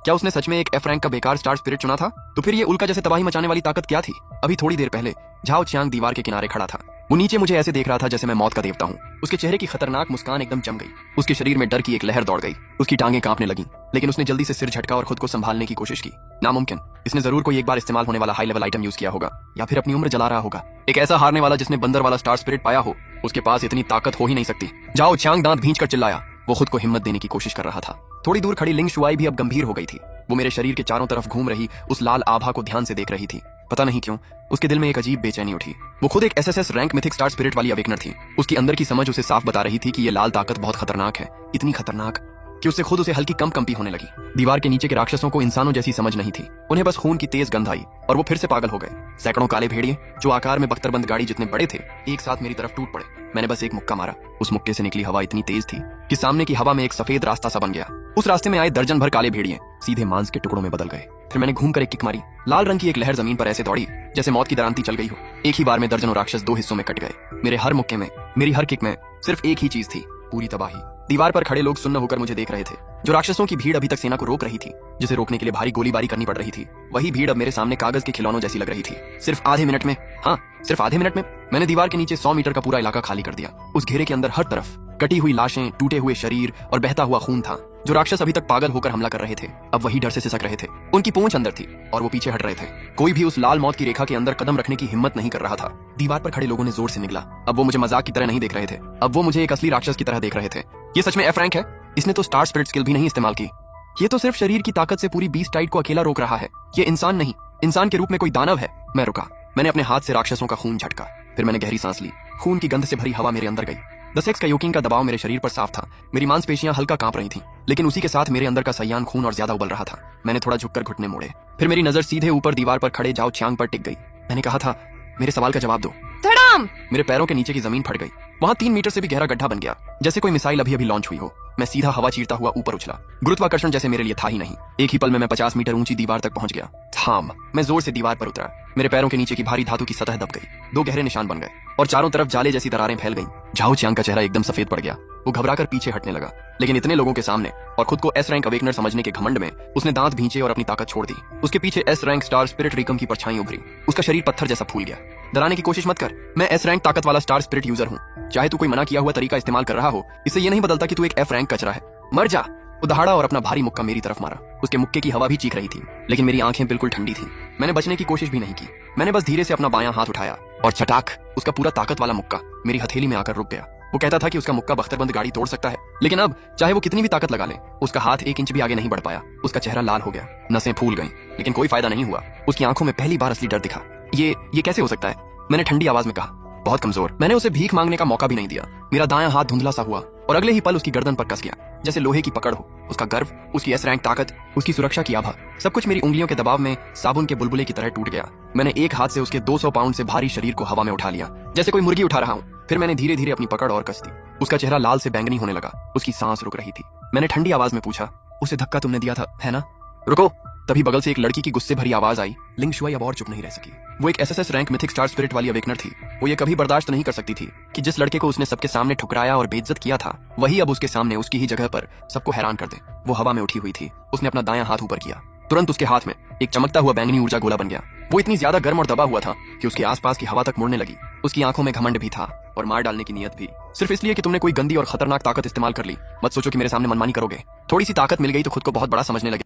क्या उसने सच में एक एफ रैंक का बेकार स्टार स्पिरिट चुना था? तो फिर ये उल्का जैसे तबाही मचाने वाली ताकत क्या थी? अभी थोड़ी देर पहले झाओ चियांग दीवार के किनारे खड़ा था। वो नीचे मुझे ऐसे देख रहा था जैसे मैं मौत का देवता हूँ। उसके चेहरे की खतरनाक मुस्कान एकदम जम गई। उसके शरीर में डर की एक लहर दौड़ गई। उसकी टांगें कांपने लगीं, लेकिन उसने जल्दी से सिर झटका और खुद को संभालने की कोशिश की। नामुमकिन, इसने जरूर कोई एक बार इस्तेमाल होने वाला हाई लेवल आइटम यूज किया होगा, या फिर अपनी उम्र जला रहा होगा। एक ऐसा हारने वाला जिसने बंदर वाला स्टार स्पिरिट पाया हो, उसके पास इतनी ताकत हो ही नहीं सकती। झाओ चियांग दांत भींच कर चिल्लाया। वो खुद को हिम्मत देने की कोशिश कर रहा था। थोड़ी दूर खड़ी लिंग शुआई भी अब गंभीर हो गई थी। वो मेरे शरीर के चारों तरफ घूम रही उस लाल आभा को ध्यान से देख रही थी। पता नहीं क्यों उसके दिल में एक अजीब बेचैनी उठी। वो खुद एक SSS rank mythic star spirit वाली अवेकनर थी। उसकी अंदर की समझ उसे साफ बता रही थी कि ये लाल ताकत बहुत खतरनाक है, इतनी खतरनाक कि उससे खुद उसे हल्की कंपी होने लगी। दीवार के नीचे के राक्षसों को इंसानों जैसी समझ नहीं थी। उन्हें बस खून की तेज गंध आई और वो फिर से पागल हो गए। सैकड़ों काले भेड़िए जो आकार में बख्तरबंद गाड़ी जितने बड़े थे, एक साथ मेरी तरफ टूट पड़े। मैंने बस एक मुक्का मारा। उस मुक्के से निकली हवा इतनी तेज थी कि सामने की हवा में एक सफेद रास्ता सा बन गया। उस रास्ते में आए दर्जन भर काले भेड़िए सीधे मांस के टुकड़ों में बदल गए। फिर मैंने घूमकर एक किक मारी। लाल रंग की एक लहर जमीन पर ऐसे दौड़ी जैसे मौत की दरांती चल गई हो। एक ही बार में दर्जनों राक्षस दो हिस्सों में कट गए। मेरे हर मुक्के में, मेरी हर किक में सिर्फ एक ही चीज थी, पूरी तबाही। दीवार पर खड़े लोग सुन्न होकर मुझे देख रहे थे। जो राक्षसों की भीड़ अभी तक सेना को रोक रही थी, जिसे रोकने के लिए भारी गोलीबारी करनी पड़ रही थी, वही भीड़ अब मेरे सामने कागज के खिलौनों जैसी लग रही थी। सिर्फ आधे मिनट में, हाँ सिर्फ आधे मिनट में मैंने दीवार के नीचे 100 मीटर का पूरा इलाका खाली कर दिया। उस घेरे के अंदर हर तरफ कटी हुई लाशें, टूटे हुए शरीर और बहता हुआ खून था। जो राक्षस अभी तक पागल होकर हमला कर रहे थे, अब वही डर से सिसक रहे थे। उनकी पूंछ अंदर थी और वो पीछे हट रहे थे। कोई भी उस लाल मौत की रेखा के अंदर कदम रखने की हिम्मत नहीं कर रहा था। दीवार पर खड़े लोगों ने जोर से निगला। अब वो मुझे मजाक की तरह नहीं देख रहे थे, अब वो मुझे एक असली राक्षस की तरह देख रहे थे। ये सच में एफ रैंक है? इसने तो स्टार स्पिरिट स्किल भी नहीं इस्तेमाल की। ये तो सिर्फ शरीर की ताकत से पूरी बीस्ट टाइड को अकेला रोक रहा है। ये इंसान नहीं, इंसान के रूप में कोई दानव है। मैं रुका। मैंने अपने हाथ से राक्षसों का खून झटका। फिर मैंने गहरी सांस ली। खून की गंध से भरी हवा मेरे अंदर गई। 10x का योकिंग का दबाव मेरे शरीर पर साफ था। मेरी मांसपेशियां हल्का कांप रही थीं, लेकिन उसी के साथ मेरे अंदर का सयान खून और ज्यादा उबल रहा था। मैंने थोड़ा झुककर घुटने मोड़े। फिर मेरी नजर सीधे ऊपर दीवार पर खड़े झाओ चियांग पर टिक गई। मैंने कहा था, मेरे सवाल का जवाब दो। धड़ाम! मेरे पैरों के नीचे की जमीन फट गई। वहां 3 मीटर से भी गहरा गड्ढा बन गया, जैसे कोई मिसाइल अभी अभी लॉन्च हुई हो। मैं सीधा हवा चीरता हुआ ऊपर उछला। गुरुत्वाकर्षण जैसे मेरे लिए था ही नहीं। एक ही पल में मैं 50 मीटर ऊंची दीवार तक पहुंच गया। थाम! मैं जोर से दीवार पर उतरा। मेरे पैरों के नीचे की भारी धातु की सतह दब गई। 2 गहरे निशान बन गए और चारों तरफ जाले जैसी दरारें फैल गईं। झाओ चियांग का चेहरा एकदम सफेद पड़ गया। वो घबराकर पीछे हटने लगा, लेकिन इतने लोगों के सामने और खुद को एस रैंक अवेकनर समझने के घमंड में उसने दांत भींचे और अपनी ताकत छोड़ दी। उसके पीछे एस रैंक स्टार स्पिरिट रिकम की परछाई उभरी। उसका शरीर पत्थर जैसा फूल गया। डराने की कोशिश मत कर। मैं एस रैंक ताकत वाला स्टार स्पिरिट यूजर हूँ। चाहे तू कोई मना किया हुआ तरीका इस्तेमाल कर रहा हो, इससे ये नहीं बदलता कि तू एक एफ रैंक कचरा है। मर जा! वो दहाड़ा और अपना भारी मुक्का मेरी तरफ मारा। उसके मुक्के की हवा भी चीख रही थी, लेकिन मेरी आंखें बिल्कुल ठंडी थी। मैंने बचने की कोशिश भी नहीं की। मैंने बस धीरे से अपना बायां हाथ उठाया और चटाक, उसका पूरा ताकत वाला मुक्का मेरी हथेली में आकर रुक गया। वो कहता था कि उसका मुक्का बख्तरबंद गाड़ी तोड़ सकता है, लेकिन अब चाहे वो कितनी भी ताकत लगा ले, उसका हाथ 1 इंच भी आगे नहीं बढ़ पाया। उसका चेहरा लाल हो गया, नसें फूल गईं, लेकिन कोई फायदा नहीं हुआ। उसकी आंखों में पहली बार असली डर दिखा। ये कैसे हो सकता है? मैंने ठंडी आवाज में कहा। बहुत कमजोर। मैंने उसे भीख मांगने का मौका भी नहीं दिया। मेरा दायां हाथ धुंधला सा हुआ और अगले ही पल उसकी गर्दन पर कस गया, जैसे लोहे की पकड़ हो। उसका गर्व, उसकी एस रैंक ताकत, उसकी सुरक्षा की आभा, सब कुछ मेरी उंगलियों के दबाव में साबुन के बुलबुले की तरह टूट गया। मैंने एक हाथ से उसके 200 पाउंड से भारी शरीर को हवा में उठा लिया, जैसे कोई मुर्गी उठा रहा हूँ। फिर मैंने धीरे धीरे अपनी पकड़ और कस दी। उसका चेहरा लाल से बैंगनी होने लगा। उसकी सांस रुक रही थी। मैंने ठंडी आवाज में पूछा, उसे धक्का तुमने दिया था, है ना? रुको! तभी बगल से एक लड़की की गुस्से भरी आवाज आई। लिंग शुआई अब और चुप नहीं रह सकी। वो एक SSS rank mythic star spirit वाली अवेकनर थी। वो ये कभी बर्दाश्त नहीं कर सकती थी कि जिस लड़के को उसने सबके सामने ठुकराया और बेइज्जत किया था, वही अब उसके सामने उसकी ही जगह पर सबको हैरान कर दे। वो हवा में उठी हुई थी। उसने अपना दायां हाथ ऊपर किया। तुरंत उसके हाथ में एक चमकता हुआ बैंगनी ऊर्जा गोला बन गया। वो इतनी ज्यादा गर्म और दबा हुआ था कि उसके आसपास की हवा तक मुड़ने लगी। उसकी आंखों में घमंड भी था और मार डालने की नीयत भी, सिर्फ इसलिए कि तुमने कोई गंदी और खतरनाक ताकत इस्तेमाल कर ली। मत सोचो कि मेरे सामने मनमानी करोगे। थोड़ी सी ताकत मिल गई तो खुद को बहुत बड़ा समझने लगे।